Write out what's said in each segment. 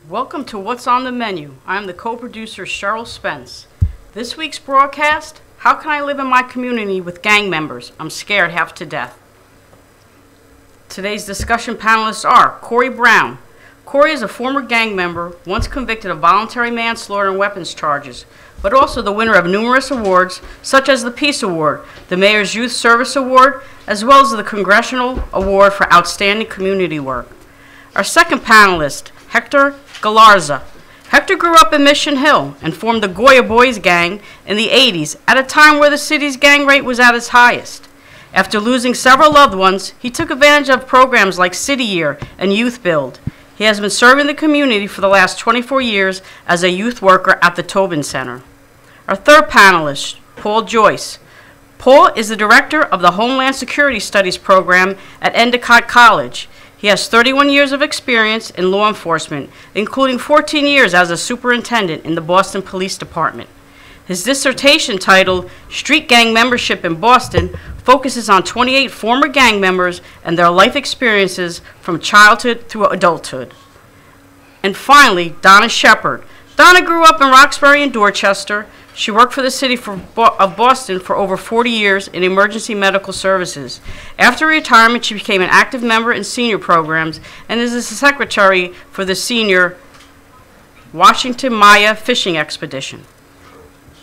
Welcome to What's on the Menu. I'm the co-producer Cheryl Spence. This week's broadcast, how can I live in my community with gang members? I'm scared half to death. Today's discussion panelists are Corey Brown. Corey is a former gang member, once convicted of voluntary manslaughter and weapons charges, but also the winner of numerous awards, such as the Peace Award, the Mayor's Youth Service Award, as well as the Congressional Award for Outstanding Community Work. Our second panelist, Hector Galarza. Hector grew up in Mission Hill and formed the Goya Boys gang in the 80s at a time where the city's gang rate was at its highest. After losing several loved ones, he took advantage of programs like City Year and Youth Build. He has been serving the community for the last 24 years as a youth worker at the Tobin Center. Our third panelist, Paul Joyce. Paul is the director of the Homeland Security Studies program at Endicott College. He has 31 years of experience in law enforcement, including 14 years as a superintendent in the Boston Police Department. His dissertation, titled Street Gang Membership in Boston, focuses on 28 former gang members and their life experiences from childhood through adulthood. And finally, Donna Shepard. Donna grew up in Roxbury and Dorchester. She worked for the city of Boston for over 40 years in emergency medical services. After retirement, she became an active member in senior programs and is the secretary for the senior Washington Maya fishing expedition.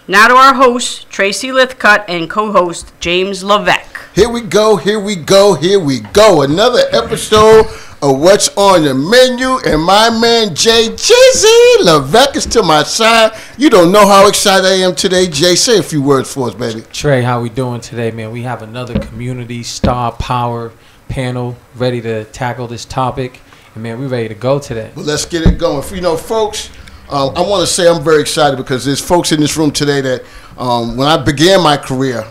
Now to our host, Tracy Lithcutt, and co-host, James Levesque. Here we go, here we go, here we go. Another episode of What's on the Menu, and my man Jay Jizzy Levesque is to my side. You don't know how excited I am today, Jay. Say a few words for us, baby. Trey, how we doing today, man? We have another community star power panel ready to tackle this topic, and man, we're ready to go today. Well, let's get it going. You know, folks, I want to say I'm very excited because there's folks in this room today that when I began my career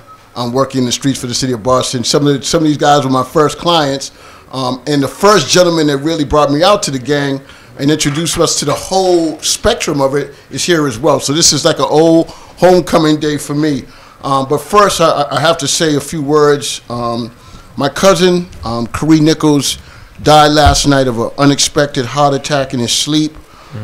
working in the streets for the city of Boston, some of these guys were my first clients. And the first gentleman that really brought me out to the gang and introduced us to the whole spectrum of it is here as well. So this is like an old homecoming day for me. But first, I have to say a few words. My cousin, Corey Nichols, died last night of an unexpected heart attack in his sleep.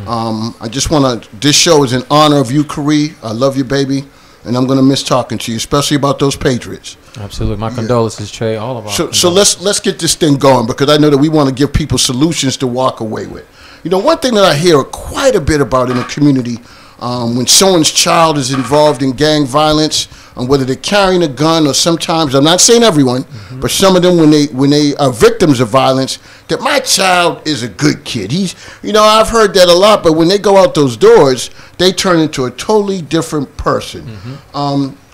I just want to, this show is in honor of you, Corey. I love you, baby. And I'm going to miss talking to you, especially about those Patriots. Absolutely. My condolences, Trey, all of our So let's get this thing going, because I know that we want to give people solutions to walk away with. You know, one thing that I hear quite a bit about in the community, when someone's child is involved in gang violence, whether they're carrying a gun or sometimes, I'm not saying everyone, but some of them when they are victims of violence, that my child is a good kid. He's, you know, I've heard that a lot, but when they go out those doors, they turn into a totally different person.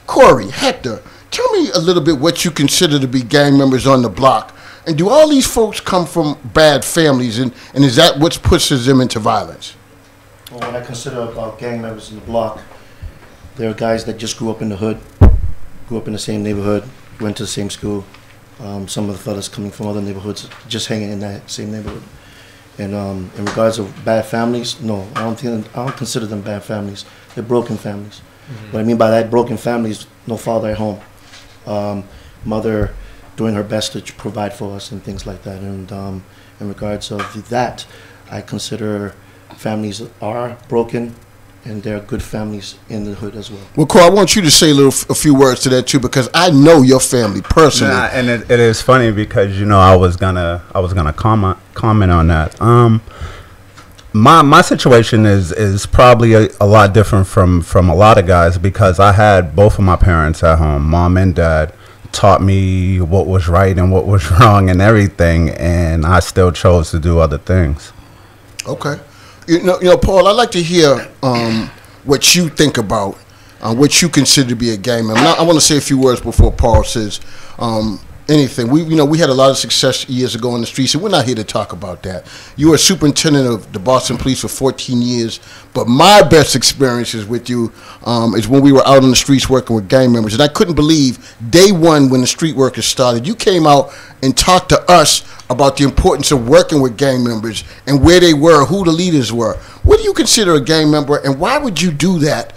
Corey, Hector, tell me a little bit what you consider to be gang members on the block. And do all these folks come from bad families, and is that what pushes them into violence? Well, what I consider about gang members in the block, there are guys that just grew up in the hood, grew up in the same neighborhood, went to the same school. Some of the fellas coming from other neighborhoods, just hanging in that same neighborhood. And in regards of bad families, no, I don't consider them bad families. They're broken families. What I mean by that, broken families, no father at home, mother doing her best to provide for us and things like that. And in regards of that, I consider families are broken, and there are good families in the hood as well. Well, Corey, I want you to say a few words to that too, because I know your family personally. And it is funny because, you know, I was gonna comment on that. My situation is probably a lot different from a lot of guys, because I had both of my parents at home. Mom and dad taught me what was right and what was wrong and everything, and I still chose to do other things. Okay. You know, Paul, I'd like to hear what you think about what you consider to be a gang member. Now, I want to say a few words before Paul says anything. We had a lot of success years ago in the streets, and we're not here to talk about that. You were superintendent of the Boston Police for 14 years, but my best experiences with you is when we were out on the streets working with gang members. And I couldn't believe day one when the street workers started, you came out and talked to us about the importance of working with gang members and where they were, who the leaders were. What do you consider a gang member, and why would you do that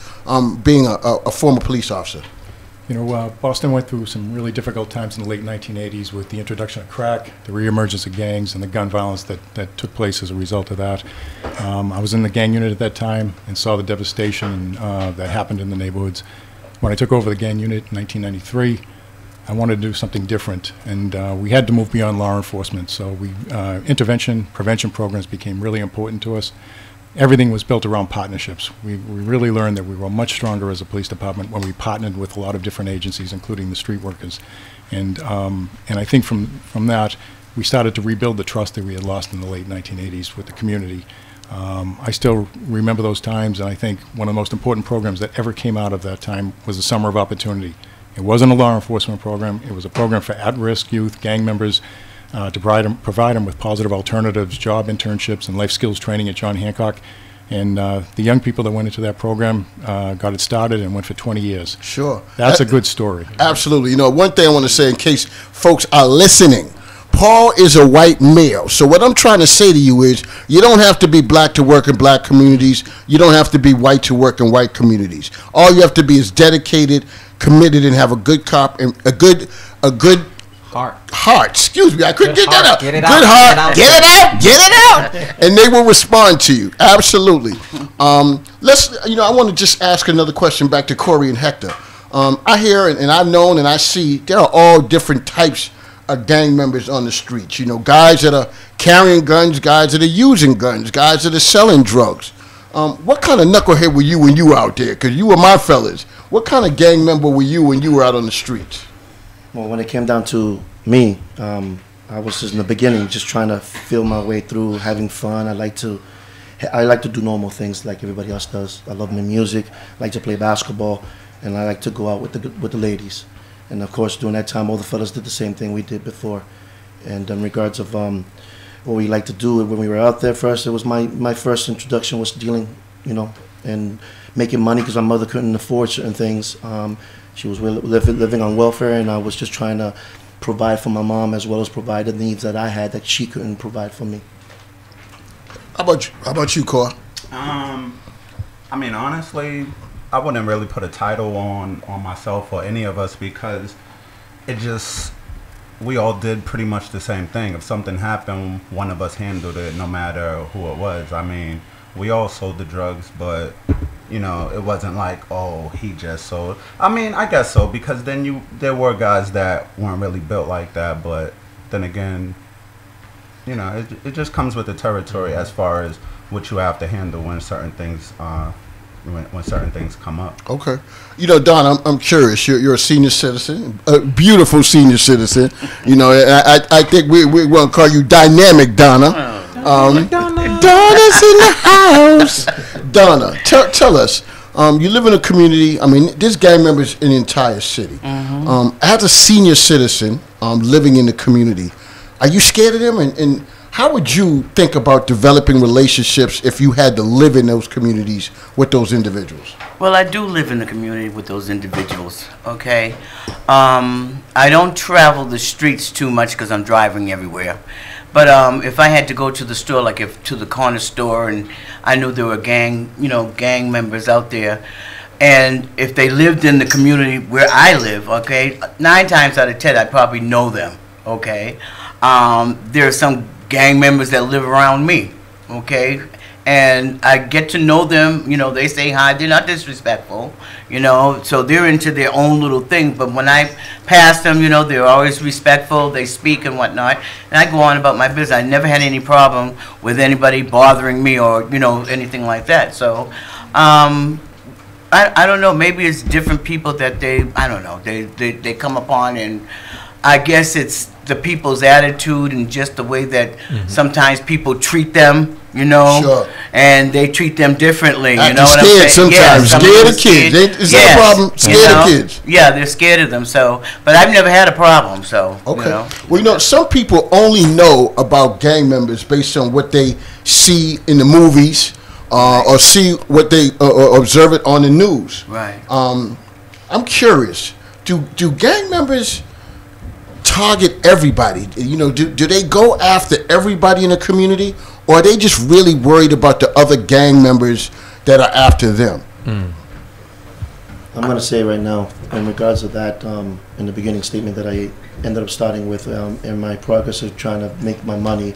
being a former police officer? You know, Boston went through some really difficult times in the late 1980s with the introduction of crack, the reemergence of gangs, and the gun violence that took place as a result of that. I was in the gang unit at that time and saw the devastation that happened in the neighborhoods. When I took over the gang unit in 1993, I wanted to do something different, and we had to move beyond law enforcement. So intervention, prevention programs became really important to us. Everything was built around partnerships. We really learned that we were much stronger as a police department when we partnered with a lot of different agencies, including the street workers. And I think from that, we started to rebuild the trust that we had lost in the late 1980s with the community. I still remember those times, and I think one of the most important programs that ever came out of that time was the Summer of Opportunity. It wasn't a law enforcement program. It was a program for at-risk youth, gang members, to provide them with positive alternatives, job internships, and life skills training at John Hancock. And the young people that went into that program got it started and went for 20 years. Sure. That's a good story. Absolutely. You know, one thing I want to say in case folks are listening, Paul is a white male. So what I'm trying to say to you is you don't have to be black to work in black communities. You don't have to be white to work in white communities. All you have to be is dedicated, committed, and have a good a good heart. Excuse me, I couldn't get that out. Get it good out. heart. Get it out. And they will respond to you. Absolutely. I want to just ask another question back to Corey and Hector. I hear and I've known and I see there are all different types of gang members on the streets. You know, guys that are carrying guns, guys that are using guns, guys that are selling drugs. What kind of knucklehead were you when you were out there? Because you were my fellas. What kind of gang member were you when you were out on the streets? Well, when it came down to me, I was just in the beginning just trying to feel my way through, having fun. I like to do normal things like everybody else does. I love my music, I like to play basketball, and I like to go out with the ladies. And of course, during that time, all the fellas did the same thing we did before. And in regards of what we like to do when we were out there first, it was my first introduction was dealing, you know, and making money because my mother couldn't afford certain things. She was living on welfare, and I was just trying to provide for my mom as well as provide the needs that I had that she couldn't provide for me. How about you, Cor? I mean, honestly, I wouldn't really put a title on myself or any of us because we all did pretty much the same thing. If something happened, one of us handled it no matter who it was. I mean, we all sold the drugs, but you know, it wasn't like, oh, he just sold. I mean, I guess so, because then there were guys that weren't really built like that, but then again, you know, it just comes with the territory as far as what you have to handle when certain things when certain things come up. Okay. You know, Don, I'm curious. You're a senior citizen, a beautiful senior citizen. You know, I think we're going to call you Dynamic Donna. Donna's in the house. Donna, tell us. You live in a community. I mean, there's gang members in the entire city. As a senior citizen living in the community, are you scared of them? And how would you think about developing relationships if you had to live in those communities with those individuals? Well, I do live in the community with those individuals, okay? I don't travel the streets too much because I'm driving everywhere. But if I had to go to the store, like to the corner store, and I knew there were gang members out there, and if they lived in the community where I live, okay, 9 times out of 10, I probably know them, okay? There are some gang members that live around me, okay? And I get to know them, you know, they say hi, they're not disrespectful, you know, so they're into their own little thing. But when I pass them, you know, they're always respectful, they speak and whatnot, and I go on about my business. I never had any problem with anybody bothering me or, you know, anything like that. So, I don't know, maybe it's different people that they come upon, and I guess it's the people's attitude and just the way that sometimes people treat them, you know, Sure. and they treat them differently. You Acting know what I'm saying? sometimes. Yeah, Scared of kids. Is that a problem? Scared of kids. Yeah, they're scared of them. So, but I've never had a problem. So, Okay. You know. Well, you know, some people only know about gang members based on what they see in the movies or see what they observe it on the news. Right. I'm curious. Do gang members target everybody? You know, do they go after everybody in the community, or are they just really worried about the other gang members that are after them? I'm going to say right now, in regards to that, in the beginning statement that I ended up starting with, in my progress of trying to make my money,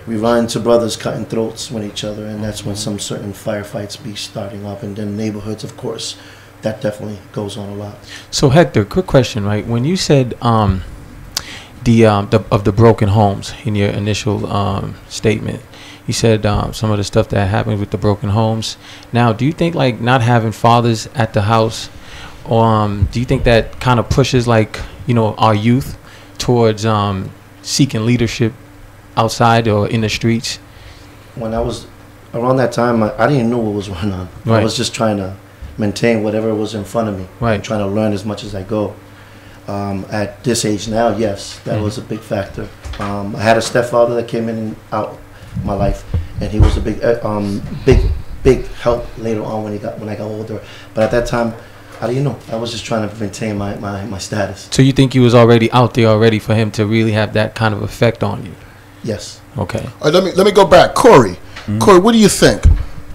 we run into brothers cutting throats with each other, and that's when some certain firefights be starting up, and then neighborhoods, of course, that definitely goes on a lot. So Hector, quick question, right? When you said of the broken homes in your initial statement, you said some of the stuff that happened with the broken homes. Now, do you think like not having fathers at the house, do you think that kind of pushes like, you know, our youth towards seeking leadership outside or in the streets? When I was around that time, I didn't know what was going on. Right. I was just trying to maintain whatever was in front of me. Right. And trying to learn as much as I go. At this age now, yes, that was a big factor. I had a stepfather that came in and out my life, and he was a big help later on when I got older. But at that time, I didn't know. I was just trying to maintain my status. So you think he was already out there already for him to really have that kind of effect on you? Yes. Okay. All right, let me go back. Corey, Corey, what do you think?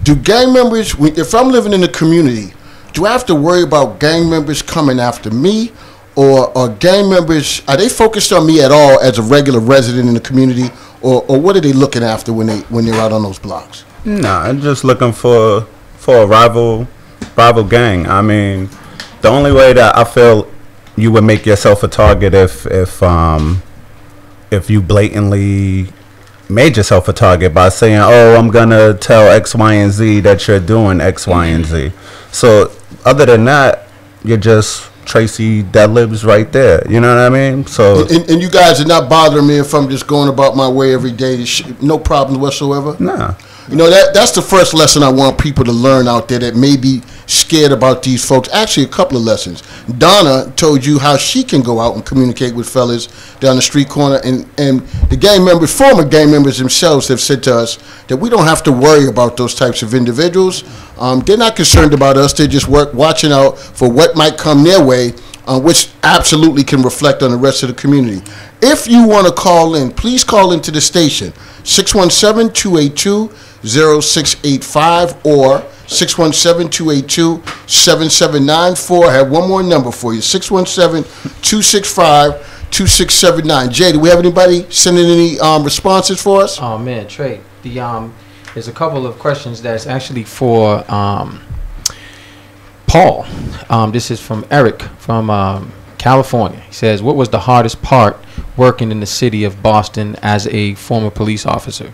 Do gang members, if I'm living in the community, do I have to worry about gang members coming after me? Or are gang members, are they focused on me at all as a regular resident in the community? Or what are they looking after when they're out on those blocks? Nah, I'm just looking for a rival gang. I mean, the only way that I feel you would make yourself a target if you blatantly made yourself a target by saying, "Oh, I'm gonna tell X, Y, and Z that you're doing X, Y, and Z." So other than that, you're just Tracy that lives right there. You know what I mean? So and you guys are not bothering me if I'm just going about my way every day. No problems whatsoever. nah. You know, that's the first lesson I want people to learn out there that may be scared about these folks. Actually, a couple of lessons. Donna told you how she can go out and communicate with fellas down the street corner, and the gang members, former gang members themselves have said to us that we don't have to worry about those types of individuals. They're not concerned about us. They're just watching out for what might come their way, which absolutely can reflect on the rest of the community. If you want to call in, please call into the station, 617-282-0685 or 617-282-7794. I have one more number for you, 617-265-2679. Jay, do we have anybody sending any responses for us? Oh man, Trey, there's a couple of questions that's actually for Paul. This is from Eric from California. He says, what was the hardest part working in the city of Boston as a former police officer?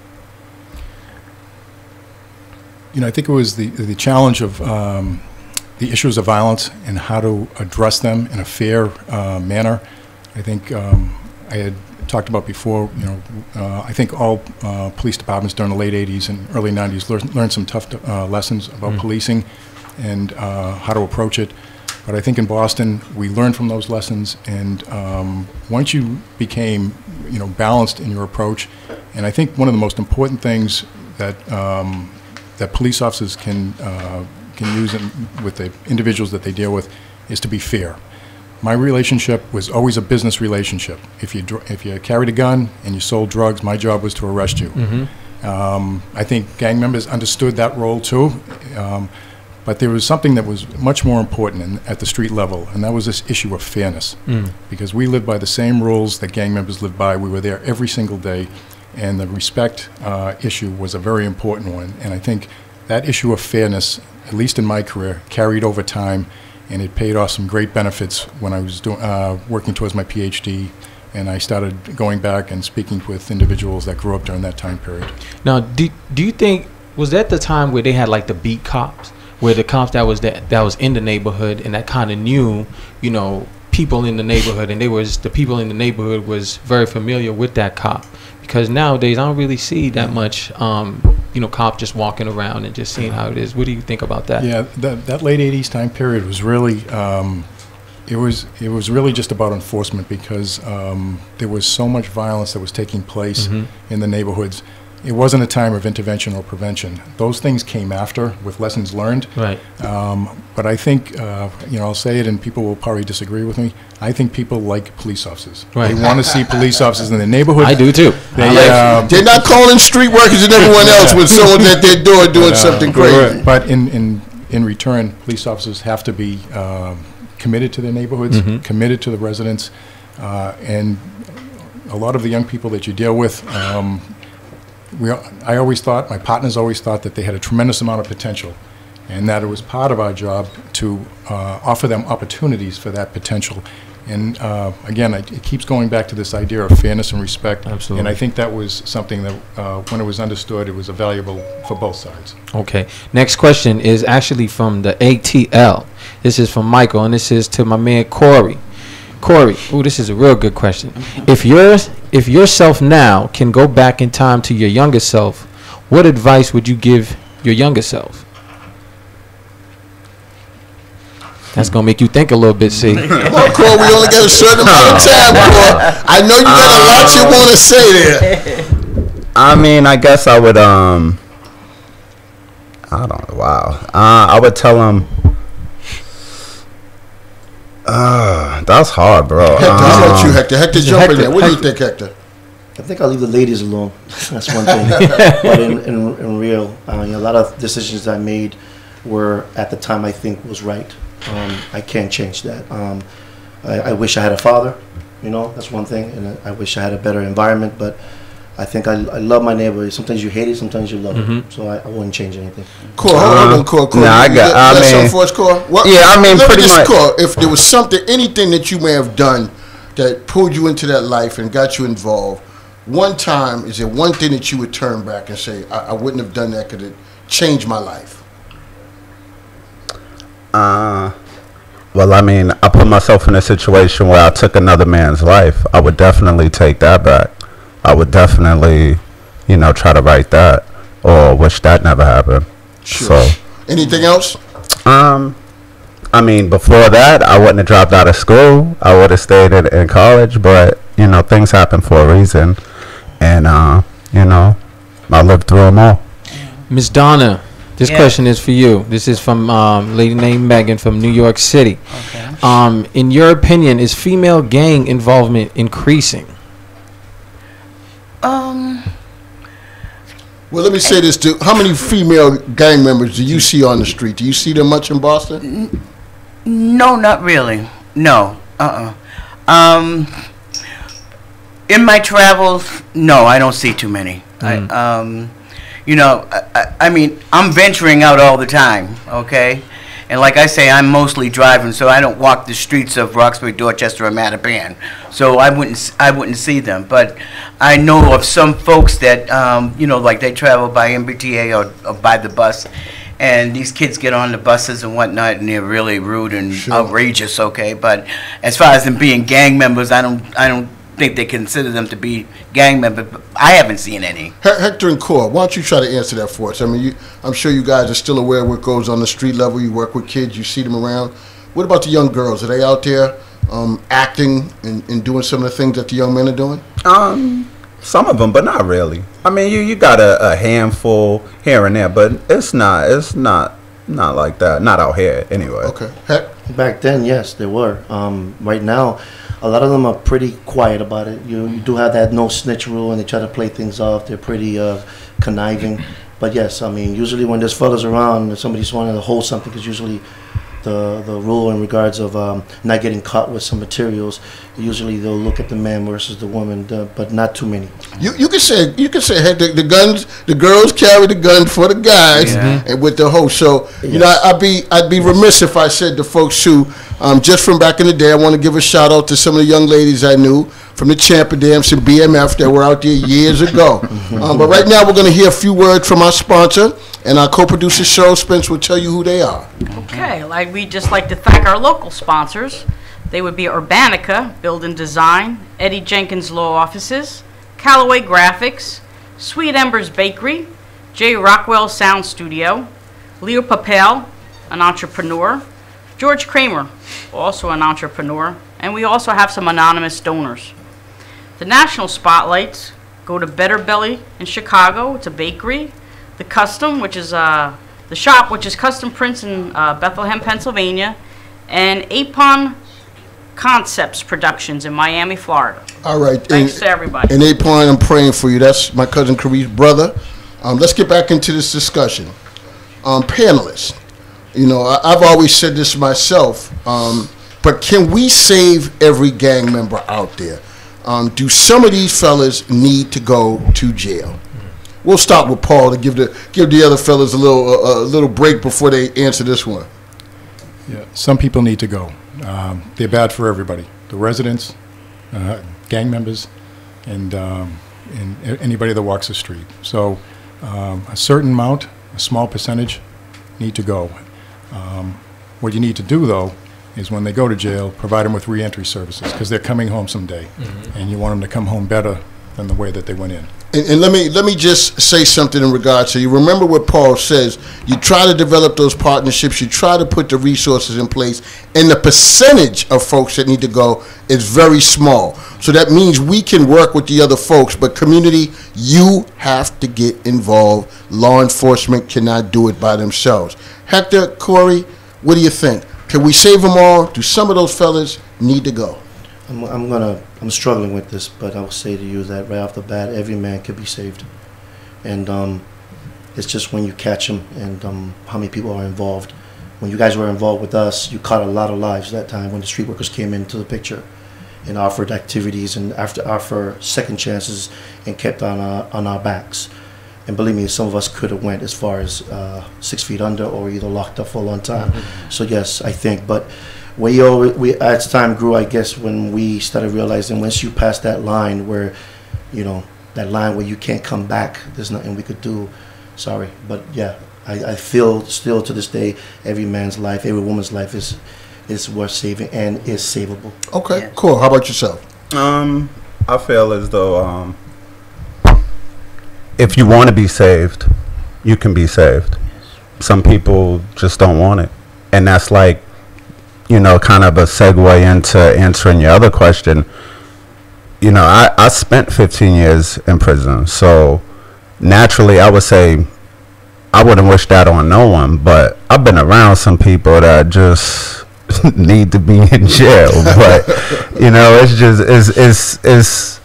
You know, I think it was the challenge of the issues of violence and how to address them in a fair manner. I think I had talked about before, you know, I think all police departments during the late 80s and early 90s learned some tough lessons about policing and how to approach it. But I think in Boston, we learned from those lessons, and once you became, you know, balanced in your approach, and I think one of the most important things that that police officers can use with the individuals that they deal with is to be fair. My relationship was always a business relationship. If you carried a gun and you sold drugs, my job was to arrest you. I think gang members understood that role too. But there was something that was much more important at the street level, and that was this issue of fairness. Because we lived by the same rules that gang members lived by. We were there every single day, and the respect issue was a very important one. And I think that issue of fairness, at least in my career, carried over time, and it paid off some great benefits when I was working towards my PhD, and I started going back and speaking with individuals that grew up during that time period. Now, do you think, was that the time where they had like the beat cops? Where the cops that was in the neighborhood and that kind of knew, you know, people in the neighborhood, and the people in the neighborhood was very familiar with that cop. Because nowadays I don't really see that much, you know, cop just walking around and just seeing how it is. What do you think about that? Yeah, that late 80s time period was really, it was really just about enforcement, because there was so much violence that was taking place in the neighborhoods. It wasn't a time of intervention or prevention. Those things came after with lessons learned. Right. But I think, you know, I'll say it and people will probably disagree with me. I think people like police officers. Right. They want to see police officers in the neighborhood. I do too. They're not calling street workers and everyone else when someone's at their door doing something crazy. But in in return, police officers have to be committed to their neighborhoods, committed to the residents, and a lot of the young people that you deal with, I always thought, my partners always thought that they had a tremendous amount of potential, and that it was part of our job to offer them opportunities for that potential. And again, it keeps going back to this idea of fairness and respect. Absolutely. And I think that was something that, when it was understood, it was valuable for both sides. Okay. Next question is actually from the ATL. This is from Michael, and this is to my man Corey. Corey, ooh, this is a real good question. If yourself now can go back in time to your younger self, what advice would you give your younger self? That's gonna make you think a little bit, see. Come on, Cole, we only got a certain amount of time, Cole. I know you got a lot you want to say there. I mean, I guess I would, I don't know, wow. I would tell him, that's hard, bro. Hector, how about you, Hector? Hector, jump in there. What do you think, Hector? I think I'll leave the ladies alone. That's one thing. But in real, a lot of decisions I made were, at the time, I think was right. I can't change that. I wish I had a father, that's one thing, and I wish I had a better environment, but I think I love my neighborhood. Sometimes you hate it, sometimes you love it. So I wouldn't change anything. Cool. Hold on, Cool. Nah, I got, something for us, Cool? Yeah, I mean, pretty much. Cool, if there was something, anything that you may have done that pulled you into that life and got you involved, one time, is there one thing that you would turn back and say, I wouldn't have done that because it changed my life? Well, I mean, I put myself in a situation where I took another man's life. I would definitely take that back. I would definitely, try to write that, or wish that never happened. Sure. So, anything else? I mean, before that, I wouldn't have dropped out of school. I would have stayed in college, but, things happen for a reason. And, I lived through them all. Miss Donna, this question is for you. This is from a lady named Megan from New York City. Okay. In your opinion, is female gang involvement increasing? Well, let me say this, too. How many female gang members do you see on the street? Do you see them much in Boston? No, not really. No. In my travels, no, I don't see too many. I mean, I'm venturing out all the time, okay? And like I say, I'm mostly driving, so I don't walk the streets of Roxbury, Dorchester, or Mattapan. So I wouldn't see them. But I know of some folks that, like they travel by MBTA or by the bus, and these kids get on the buses and whatnot, and they're really rude and outrageous, okay? But as far as them being gang members, I don't think they consider them to be gang members. But I haven't seen any. Hector and Cora, why don't you try to answer that for us? I mean, I'm sure you guys are still aware of what goes on the street level. You work with kids, you see them around. What about the young girls? Are they out there acting and doing some of the things that the young men are doing? Some of them, but not really. I mean, you got a handful here and there, but it's not like that. Not out here, anyway. Okay. Heck. Back then, yes, there were. Right now, a lot of them are pretty quiet about it. You do have that no snitch rule, and they try to play things off. They're pretty conniving. But yes, I mean, usually when there's fellas around, if somebody's wanting to hold something, because usually the rule in regards of not getting caught with some materials, usually they'll look at the man versus the woman, but not too many. You can say hey, the girls carry the gun for the guys, and with the host. So I'd be remiss if I said to folks who just from back in the day, I want to give a shout out to some of the young ladies I knew from the Champa Dams and BMF that were out there years ago. But right now we're going to hear a few words from our sponsor, and our co-producer Cheryl Spence will tell you who they are. Okay, we'd just like to thank our local sponsors. They would be Urbanica, Build and Design, Eddie Jenkins Law Offices, Callaway Graphics, Sweet Embers Bakery, J. Rockwell Sound Studio, Leo Papel, an entrepreneur, George Kramer, also an entrepreneur, and we also have some anonymous donors. The national spotlights go to Better Belly in Chicago. It's a bakery. The Custom, which is the shop, which is Custom Prints in Bethlehem, Pennsylvania, and Apon Concepts Productions in Miami, Florida. All right. Thanks to everybody. And Apon, I'm praying for you. That's my cousin Kareem's brother. Let's get back into this discussion. Panelists, You know, I've always said this myself, but can we save every gang member out there? Do some of these fellas need to go to jail? We'll start with Paul to give the other fellas a little break before they answer this one. Yeah, some people need to go. They're bad for everybody. The residents, gang members, and anybody that walks the street. So a certain amount, a small percentage, need to go. What you need to do, though, is when they go to jail, provide them with reentry services, because they're coming home someday, and you want them to come home better than the way that they went in. And let me just say something in regards to you. Remember what Paul says. You try to develop those partnerships. You try to put the resources in place. And the percentage of folks that need to go is very small. So that means we can work with the other folks. But community, you have to get involved. Law enforcement cannot do it by themselves. Hector, Corey, what do you think? Can we save them all? Do some of those fellas need to go? I'm struggling with this, but I will say to you that right off the bat, every man could be saved, and it's just when you catch them and how many people are involved. When you guys were involved with us, you caught a lot of lives that time when the street workers came into the picture and offered activities and offer second chances and kept on our backs. And believe me, some of us could have went as far as 6 feet under or either locked up for a long time. So yes, I think, but. We as time grew, I guess, when we started realizing once you pass that line where, you know, that line where you can't come back, there's nothing we could do. Sorry, but yeah, I feel still to this day, every man's life, every woman's life is worth saving and is savable. Okay, Yeah. cool. How about yourself? I feel as though if you want to be saved, you can be saved. Some people just don't want it, and that's like, you know, kind of a segue into answering your other question. You know, I spent 15 years in prison, so naturally I would say I wouldn't wish that on no one, but I've been around some people that just need to be in jail. But, you know, it's just, it's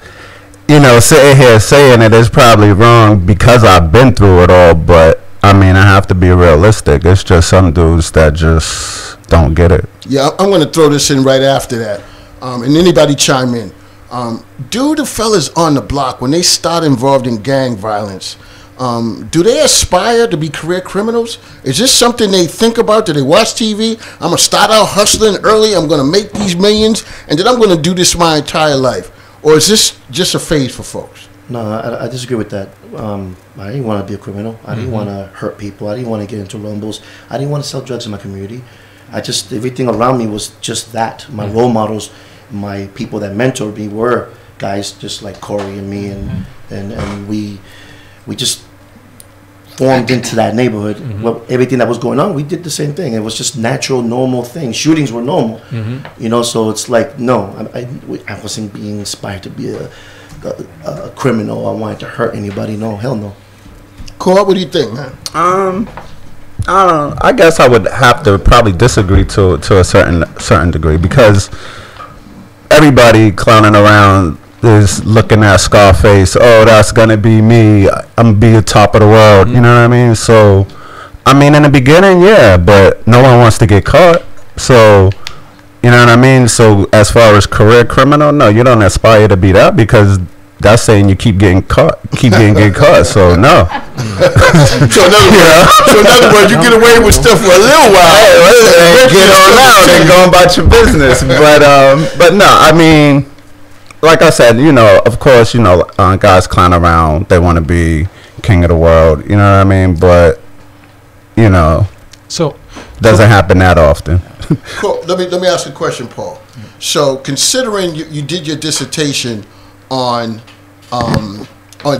you know, sitting here saying it is probably wrong because I've been through it all, but I mean, I have to be realistic. It's just some dudes that just don't get it. Yeah, I'm going to throw this in right after that, and anybody chime in. Do the fellas on the block, when they start involved in gang violence, do they aspire to be career criminals? Is this something they think about? Do they watch TV? I'm going to start out hustling early, I'm going to make these millions, and then I'm going to do this my entire life? Or is this just a phase for folks? No, I disagree with that. I didn't want to be a criminal. I didn't want to hurt people. I didn't want to get into rumbles. I didn't want to sell drugs in my community. Everything around me was just that. My role models, my people that mentored me were guys just like Corey and me, and we just formed into that neighborhood. Well, everything that was going on, we did the same thing. It was just natural, normal things. Shootings were normal, you know. So it's like, no, I wasn't being inspired to be a criminal. I wanted to hurt anybody. No, hell no. Cole, what do you think, man? I don't know. I guess I would have to probably disagree to a certain degree, because everybody clowning around is looking at Scarface. Oh, that's gonna be me. I'm gonna be the top of the world. You know what I mean? So, I mean, in the beginning, yeah, but no one wants to get caught. So, you know what I mean? So, as far as career criminal, no, you don't aspire to be that, because that's saying you keep getting caught. So no. So in other words, you get away with stuff for a little while. Get on out and go about your business. But no, I mean, like I said, you know, of course, you know, guys clown around. They want to be king of the world. You know what I mean? But, you know, So doesn't happen that often. Cool. Let me ask you a question, Paul. So considering you did your dissertation on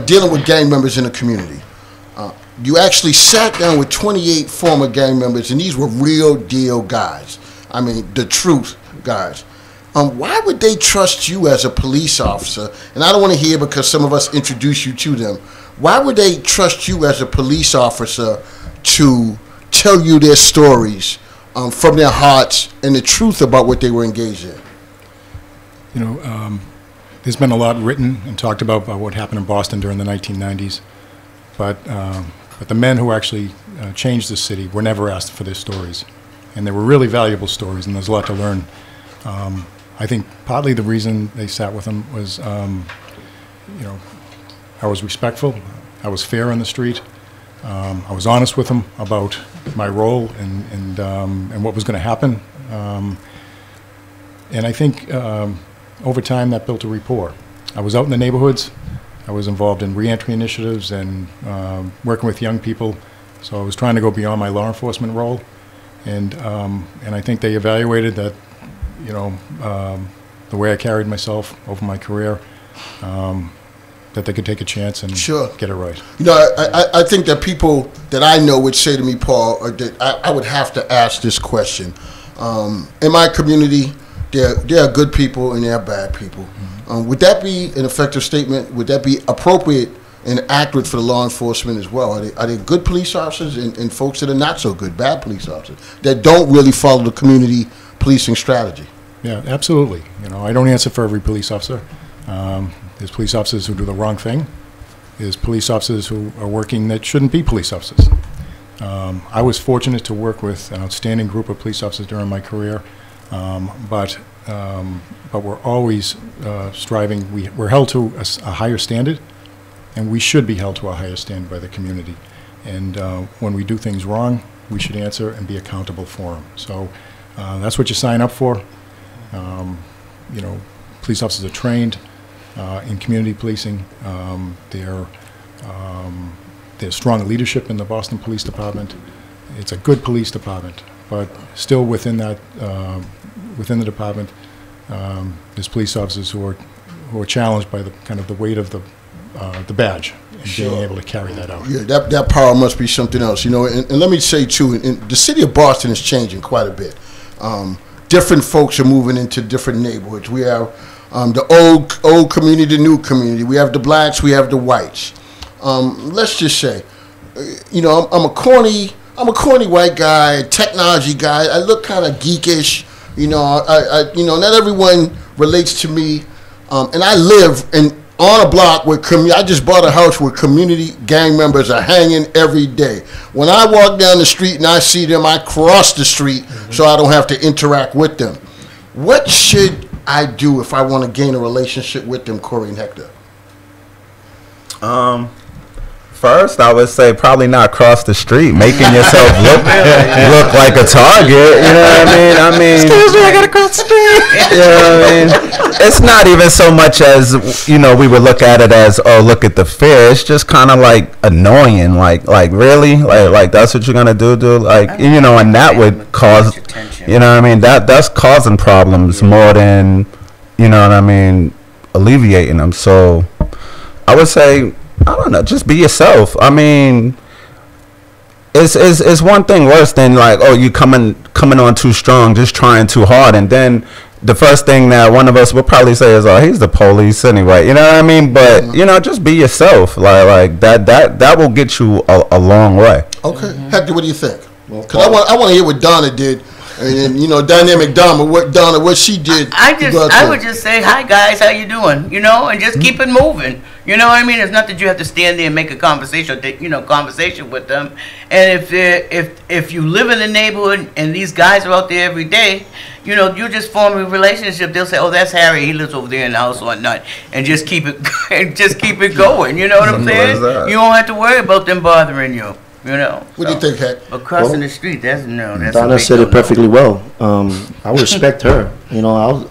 dealing with gang members in the community, you actually sat down with 28 former gang members, and these were real deal guys. I mean, the truth guys. Why would they trust you as a police officer? And I don't want to hear because some of us introduced you to them. Why would they trust you as a police officer to tell you their stories from their hearts and the truth about what they were engaged in? You know, there's been a lot written and talked about what happened in Boston during the 1990s, but But the men who actually changed the city were never asked for their stories. And they were really valuable stories, and there's a lot to learn. I think partly the reason they sat with them was, you know, I was respectful, I was fair on the street, I was honest with them about my role and what was going to happen. And I think over time that built a rapport. I was out in the neighborhoods, I was involved in reentry initiatives and working with young people, so I was trying to go beyond my law enforcement role. And I think they evaluated that, you know, the way I carried myself over my career, that they could take a chance and get it right. You know, I think that people that I know would say to me, Paul, or that I would have to ask this question. In my community, there are good people and there are bad people. Mm-hmm. Would that be an effective statement? Would that be appropriate and accurate for the law enforcement as well? Are they good police officers and folks that are not so good, bad police officers, that don't really follow the community policing strategy? Yeah, absolutely. You know, I don't answer for every police officer. There's police officers who do the wrong thing. There's police officers who are working that shouldn't be police officers. I was fortunate to work with an outstanding group of police officers during my career, but we're always striving. We're held to a higher standard, and we should be held to a higher standard by the community. And when we do things wrong, we should answer and be accountable for them. So that's what you sign up for. You know, police officers are trained in community policing. There's strong leadership in the Boston Police Department. It's a good police department, but still within that, within the department, there's police officers who are challenged by the kind of the weight of the badge and being able to carry that out. Yeah, that power must be something else, you know. And let me say too, the city of Boston is changing quite a bit. Different folks are moving into different neighborhoods. We have the old community, the new community. We have the blacks, we have the whites. Let's just say, you know, I'm a corny white guy, technology guy. I look kind of geekish. You know, you know, not everyone relates to me, and I live on a block where I just bought a house where community gang members are hanging every day. When I walk down the street and I see them, I cross the street so I don't have to interact with them. What should I do if I want to gain a relationship with them, Corey and Hector? First, I would say probably not cross the street, making yourself look like a target. You know what I mean? Excuse me, I gotta cross the street. You know what I mean? It's not even so much as, you know, we would look at it as, oh, look at the fear. It's just kind of like annoying. Like really, like that's what you're gonna do, dude. Like, you know, and that would cause, you know what I mean? That's causing problems more than, you know what I mean, alleviating them. So I would say, I don't know, just be yourself. I mean, it's one thing worse than like, oh, you coming on too strong, just trying too hard, and then the first thing that one of us would probably say is, oh, he's the police anyway. You know what I mean? But you know, just be yourself. Like that will get you a long way. Okay, Hector, what do you think? Because I want to hear what Donna did. And you know, dynamic Donna, what she did. I would just say, hi guys, how you doing? You know, and just keep it moving. You know what I mean? It's not that you have to stand there and make a conversation with them. And if you live in the neighborhood and these guys are out there every day, you know, you just form a relationship. They'll say, oh, that's Harry. He lives over there in the house or whatnot, and just keep it going. You know what I'm saying? You don't have to worry about them bothering you. You know. What do you think, Heck? But crossing the street, that's Donna said it perfectly well. I respect her. You know,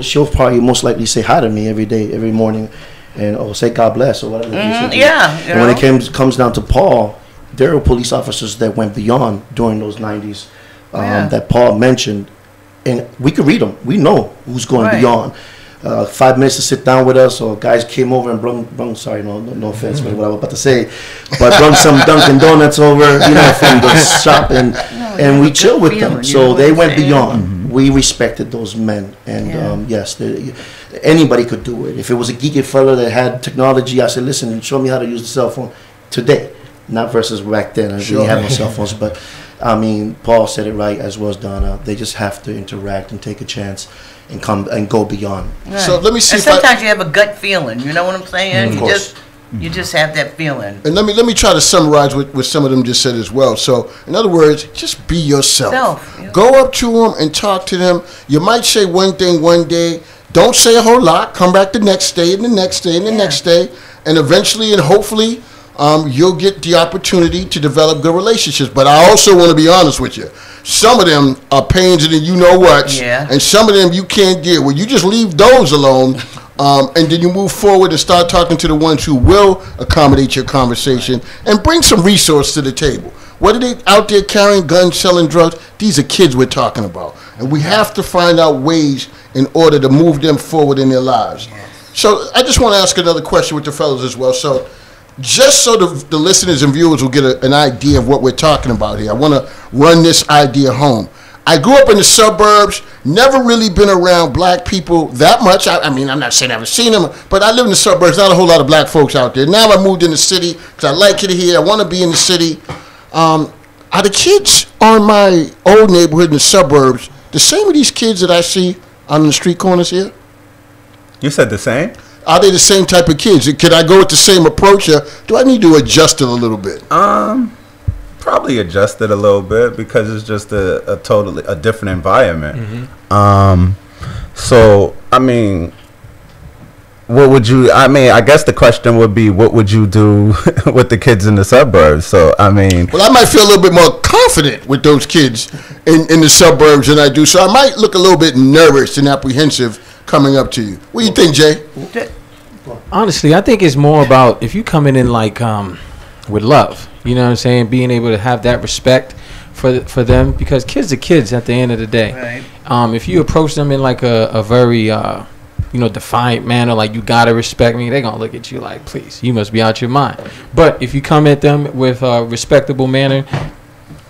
she'll probably most likely say hi to me every day, every morning, and say God bless or whatever. Yeah. And when it comes down to Paul, there were police officers that went beyond during those 90s that Paul mentioned, and we could read them. We know who's going beyond. 5 minutes to sit down with us, or guys came over and brung sorry, no offense with what I was about to say, but brung some Dunkin' Donuts over, you know, from the shop, and we chill with them. So they went beyond. We respected those men, and yes, anybody could do it. If it was a geeky fella that had technology, I said, listen, show me how to use the cell phone today, not versus back then. We didn't have no cell phones, but I mean, Paul said it right, as well as Donna. They just have to interact and take a chance and come and go beyond. Right. So let me see. And sometimes you have a gut feeling. You know what I'm saying? You just have that feeling. And let me try to summarize what some of them just said as well. So, in other words, just be yourself. Yeah. Go up to them and talk to them. You might say one thing one day. Don't say a whole lot. Come back the next day and the next day and the next day. And eventually and hopefully you'll get the opportunity to develop good relationships. But I also want to be honest with you. Some of them are pains in the you-know-what. Yeah. And some of them you can't deal with. You just leave those alone. And then you move forward and start talking to the ones who will accommodate your conversation and bring some resource to the table. What are they out there carrying guns, selling drugs? These are kids we're talking about. And we have to find out ways in order to move them forward in their lives. Yes. So I just want to ask another question with the fellows as well. So just so the listeners and viewers will get an idea of what we're talking about here, I want to run this idea home. I grew up in the suburbs, never really been around black people that much. I mean, I'm not saying I haven't seen them, but I live in the suburbs, not a whole lot of black folks out there. Now I moved in the city because I like it here. I want to be in the city. Are the kids on my old neighborhood in the suburbs the same as these kids that I see on the street corners here? You said the same? Are they the same type of kids? Could I go with the same approach, or do I need to adjust it a little bit? Probably adjust it a little bit because it's just a totally different environment. So I mean, what would you? I mean, I guess the question would be, what would you do with the kids in the suburbs? So I mean, well, I might feel a little bit more confident with those kids in the suburbs than I do. So I might look a little bit nervous and apprehensive coming up to you. What do you think, Jay? Honestly, I think it's more about if you coming in like with love. You know what I'm saying? Being able to have that respect for them, because kids are kids at the end of the day. Right. If you approach them in like a very defiant manner, like you gotta respect me, they're gonna look at you like, please, you must be out your mind. But if you come at them with a respectable manner,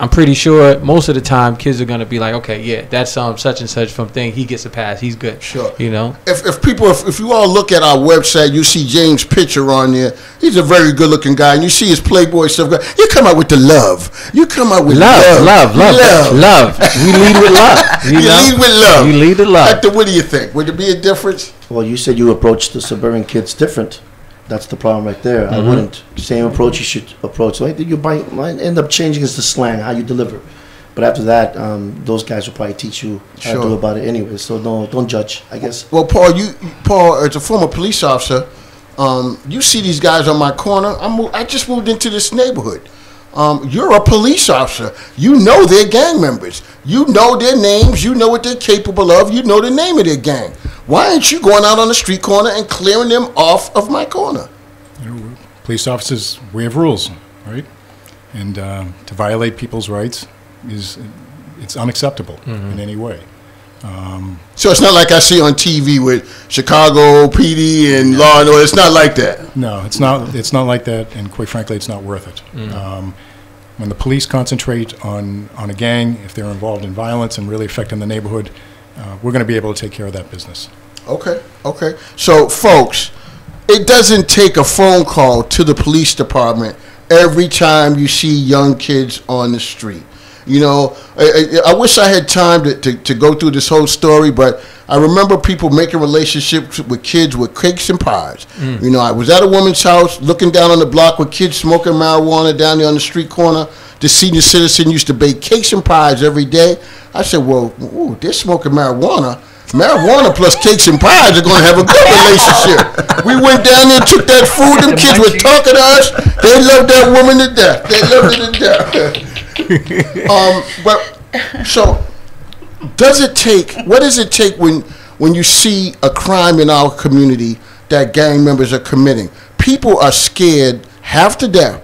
I'm pretty sure most of the time kids are gonna be like, okay, yeah, that's such and such from thing. He gets a pass. He's good. Sure. You know. If you all look at our website, you see James' picture on there. He's a very good-looking guy, and you see his Playboy stuff. You come out with the love. You come out with love. We lead with love. You lead with love. We lead with love. Hector, what do you think? Would there be a difference? Well, you said you approach the suburban kids different. That's the problem right there. I wouldn't. Same approach you should approach. So I think you might end up changing is the slang, how you deliver. But after that, those guys will probably teach you how to do about it anyway. So no, don't judge, I guess. Well, Paul, as a former police officer, you see these guys on my corner. I just moved into this neighborhood. You're a police officer. You know their gang members. You know their names. You know what they're capable of. You know the name of their gang. Why aren't you going out on the street corner and clearing them off of my corner? Police officers, we have rules, right? And to violate people's rights it's unacceptable in any way. So it's not like I see on TV with Chicago PD and Law and Order. It's not like that. No, it's not. It's not like that, and quite frankly, it's not worth it. When the police concentrate on a gang, if they're involved in violence and really affecting the neighborhood, we're going to be able to take care of that business. Okay. So, folks, it doesn't take a phone call to the police department every time you see young kids on the street. You know, I wish I had time to go through this whole story, but I remember people making relationships with kids with cakes and pies. You know, I was at a woman's house looking down on the block with kids smoking marijuana down there on the street corner. The senior citizen used to bake cakes and pies every day. I said, well, ooh, they're smoking marijuana. Marijuana plus cakes and pies are going to have a good relationship. We went down there, took that food. Them kids were talking to us. They loved that woman to death. They loved her to death. But so, what does it take when you see a crime in our community that gang members are committing? People are scared half to death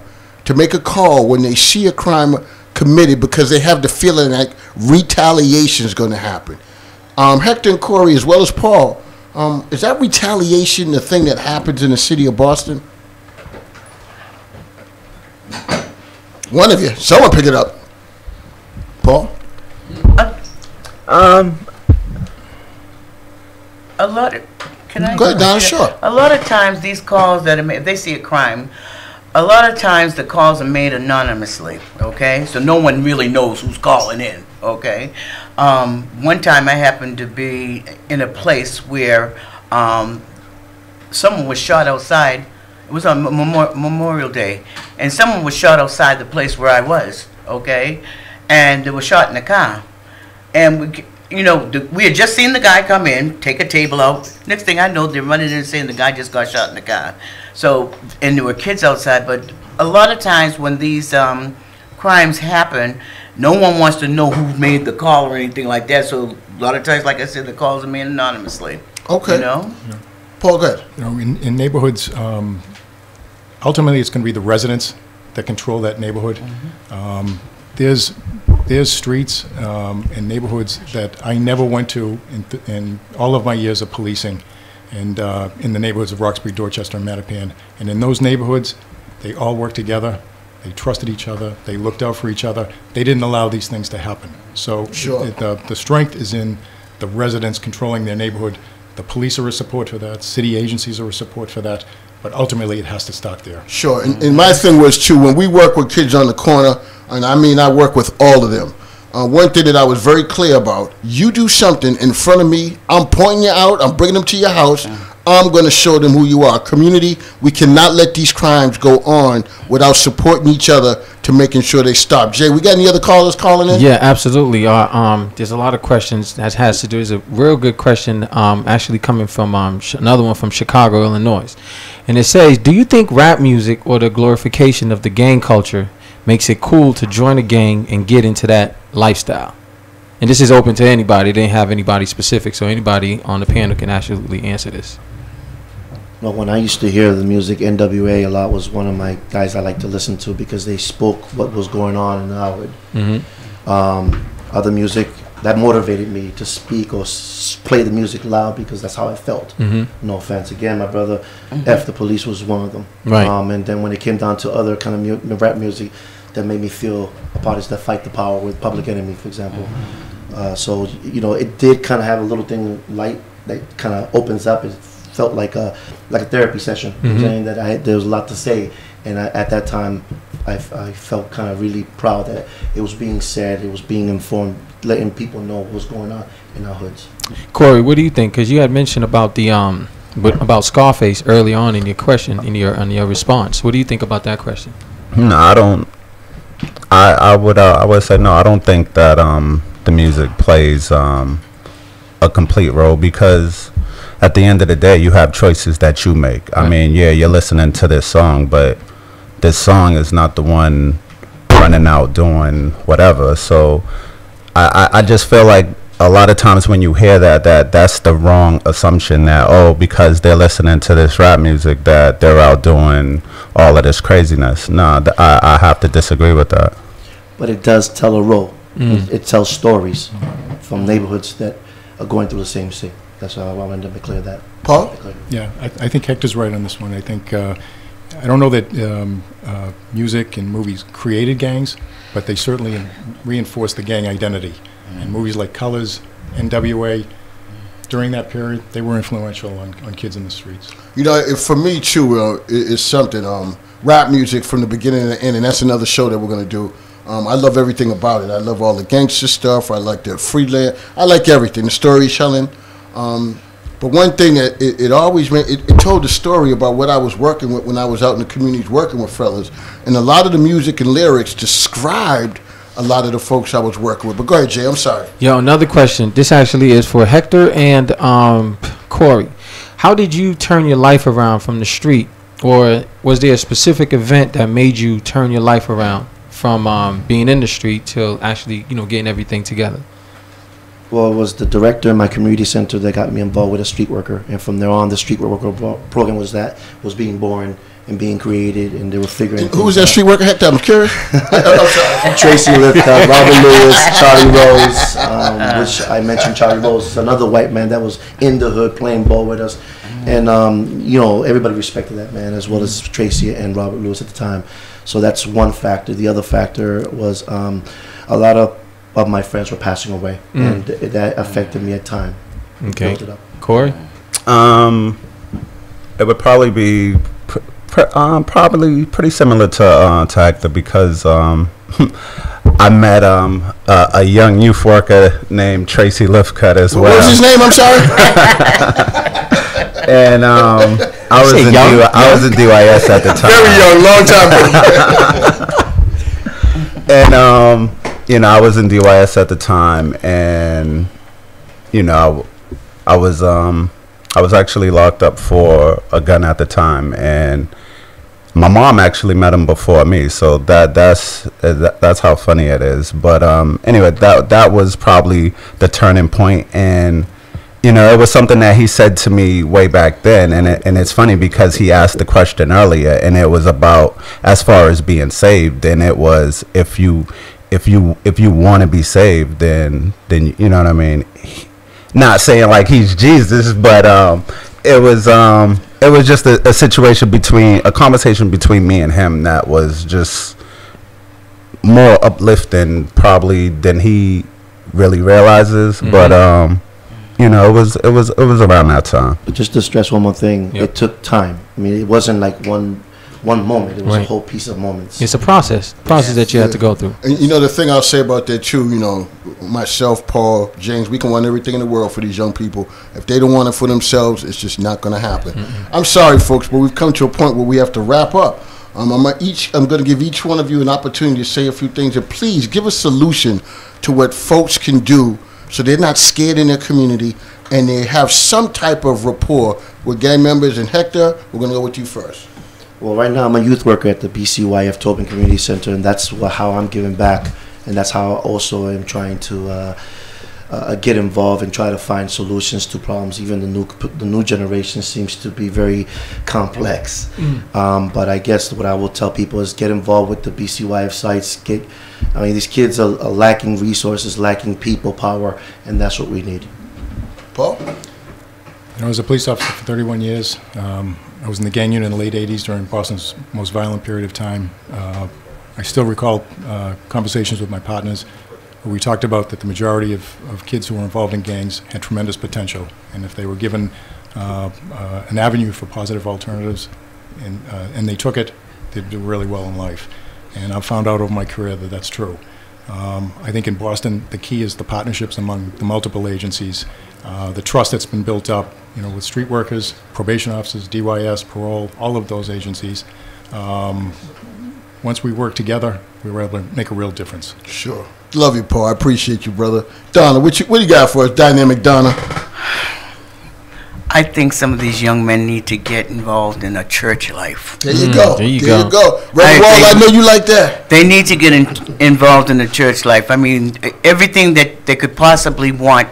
to make a call when they see a crime committed because they have the feeling like retaliation is going to happen. Hector and Corey, as well as Paul, is that retaliation the thing that happens in the city of Boston? One of you. Someone pick it up. Paul? A lot of, can I? Go ahead, Donna, sure. A lot of times these calls that are made, if they see a crime, a lot of times the calls are made anonymously, okay? So no one really knows who's calling in, okay? One time I happened to be in a place where someone was shot outside It was on Memorial Day, and someone was shot outside the place where I was. Okay, and they were shot in the car, and we had just seen the guy come in, take a table out. Next thing I know, they're running in and saying the guy just got shot in the car. So, and there were kids outside, but a lot of times when these crimes happen, no one wants to know who made the call or anything like that. So a lot of times, like I said, the calls are made anonymously. Okay. You know? Yeah. Paul, go ahead. In neighborhoods, ultimately it's going to be the residents that control that neighborhood. There's streets and neighborhoods that I never went to in all of my years of policing, and in the neighborhoods of Roxbury, Dorchester, and Mattapan. And in those neighborhoods, they all worked together. They trusted each other. They looked out for each other. They didn't allow these things to happen. So Sure. The strength is in the residents controlling their neighborhood. The police are a support for that. City agencies are a support for that. But ultimately, it has to start there. Sure, and my thing was too, when we work with kids on the corner, and I mean I work with all of them, one thing that I was very clear about, you do something in front of me, I'm pointing you out, I'm bringing them to your house, I'm going to show them who you are. Community, we cannot let these crimes go on without supporting each other to making sure they stop. Jay, we got any other callers calling in? Yeah, absolutely. There's a lot of questions that has to do. There's a real good question actually coming from another one from Chicago, Illinois. And it says, do you think rap music or the glorification of the gang culture makes it cool to join a gang and get into that lifestyle? And this is open to anybody. They didn't have anybody specific, so anybody on the panel can absolutely answer this. Well, when I used to hear the music, NWA a lot was one of my guys I like to listen to because they spoke what was going on in Howard. Other music, that motivated me to speak or play the music loud because that's how I felt. No offense. Again, my brother, F the Police was one of them. Right. And then when it came down to other kind of rap music, that made me feel a part of that Fight the Power with Public Enemy, for example. So, it did kind of have a little thing light that kind of opens up. It felt like a therapy session, saying that there was a lot to say. And at that time, I felt kind of really proud that it was being said, it was being informed, letting people know what was going on in our hoods. Corey, what do you think? Because you had mentioned about the about Scarface early on in your question, in your response. What do you think about that question? No, I don't. I would say no. I don't think that the music plays a complete role because at the end of the day, you have choices that you make. I mean, yeah, you're listening to this song, but this song is not the one running out doing whatever. So I just feel like a lot of times when you hear that's the wrong assumption that, because they're listening to this rap music that they're out doing all of this craziness. No, I have to disagree with that. But it does tell a role. It tells stories from neighborhoods that are going through the same thing. That's how I wanted to clear that. Paul? Yeah, I think Hector's right on this one. I think, I don't know that music and movies created gangs, but they certainly reinforced the gang identity. And movies like Colors, NWA, during that period, they were influential on kids in the streets. For me, too, it's something, rap music from the beginning to the end, and that's another show that we're going to do. I love everything about it. I love all the gangster stuff. I like the freelance. I like everything, the storytelling. But one thing that it always made, it told the story about what I was working with when I was out in the communities working with fellas. And a lot of the music and lyrics described a lot of the folks I was working with. But go ahead, Jay, I'm sorry. Yo, another question. This actually is for Hector and Corey. How did you turn your life around from the street? Or was there a specific event that made you turn your life around from being in the street to actually, getting everything together? Well, it was the director in my community center that got me involved with a street worker, and from there on, the street worker program was being born and being created, and they were figuring. Who was that street worker? Hector, I'm curious. Tracy Lifka, Robert Lewis, Charlie Rose, which I mentioned. Charlie Rose is another white man that was in the hood playing ball with us, and everybody respected that man as well as Tracy and Robert Lewis at the time. So that's one factor. The other factor was a lot of my friends were passing away, and that affected me at time. Okay. Built it up. Corey? It would probably be probably pretty similar to Hector because I met a young youth worker named Tracy Lifcutt as well. What was his name? I'm sorry. And I was Say in young, I was in DYS at the time. Very young, long time ago. And you know, I was in DYS at the time, and you know, I was actually locked up for a gun at the time, and my mom actually met him before me, so that's how funny it is. But anyway, that was probably the turning point, and you know, it was something that he said to me way back then, and it's funny because he asked the question earlier, and it was about as far as being saved, and it was if you want to be saved, then you know what I mean. Not saying like he's Jesus, but it was just a situation a conversation between me and him that was just more uplifting probably than he really realizes. Mm-hmm. But you know, it was around that time. But just to stress one more thing, Yep. it took time. I mean, it wasn't like one moment. It was a Right. whole piece of moments. It's a process that you have to go through. And you know, the thing I'll say about that too, you know, myself, Paul, James, we can want everything in the world for these young people. If they don't want it for themselves, it's just not going to happen. Mm-hmm. I'm sorry, folks, but we've come to a point where we have to wrap up. I'm going to give each one of you an opportunity to say a few things, and please give a solution to what folks can do so they're not scared in their community and they have some type of rapport with gang members. And Hector, we're going to go with you first. Well, right now I'm a youth worker at the BCYF Tobin Community Center, and that's how I'm giving back, and that's how I also am trying to get involved and try to find solutions to problems. Even the new generation seems to be very complex. But I guess what I will tell people is get involved with the BCYF sites. These kids are lacking resources, lacking people power, and that's what we need. Paul? I was a police officer for 31 years. I was in the gang unit in the late 80s during Boston's most violent period of time. I still recall conversations with my partners where we talked about that the majority of kids who were involved in gangs had tremendous potential, and if they were given an avenue for positive alternatives and they took it, they'd do really well in life. And I've found out over my career that that's true. I think in Boston, the key is the partnerships among the multiple agencies, the trust that's been built up, you know, with street workers, probation officers, DYS, parole, all of those agencies. Once we work together, we were able to make a real difference. Sure. Love you, Paul. I appreciate you, brother. Donna, what you got for us, Dynamic Donna? I think some of these young men need to get involved in a church life. There you go. There you go. go. Reverend Wall, I know you like that. They need to get involved in the church life. I mean, everything that they could possibly want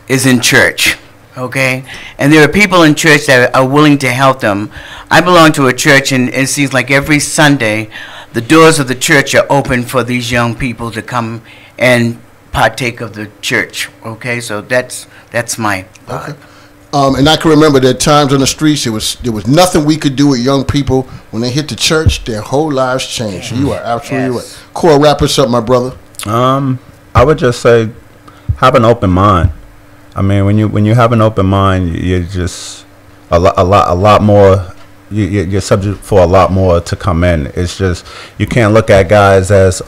is in church, okay? And there are people in church that are willing to help them. I belong to a church, and it seems like every Sunday, the doors of the church are open for these young people to come and partake of the church, okay? So that's my thought. Okay. And I can remember there times on the streets, there was nothing we could do with young people. When they hit the church, their whole lives changed. You are absolutely right. Cora, wrap us up, my brother. I would just say have an open mind. I mean, when you have an open mind, you're just a lot more. You're subject for a lot more to come in. It's just you can't look at guys as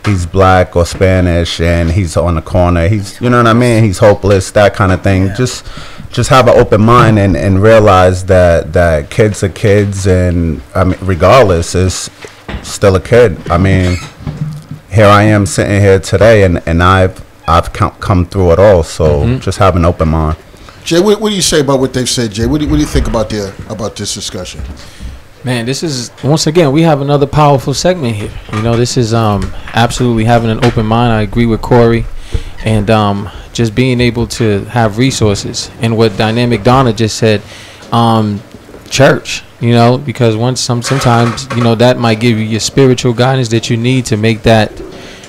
he's black or Spanish and he's on the corner. He's, you know what I mean. He's hopeless, that kind of thing. Yeah. Just have an open mind and realize that kids are kids, and I mean, regardless, is still a kid. I mean, here I am sitting here today, and I've come through it all. So just have an open mind. Jay, what do you say about what they've said, Jay? What do you think about this discussion? Man, this is, once again, we have another powerful segment here. You know, this is absolutely having an open mind. I agree with Corey. And just being able to have resources. And what Dynamic Donna just said, church, you know, because sometimes, you know, that might give you your spiritual guidance that you need to make that,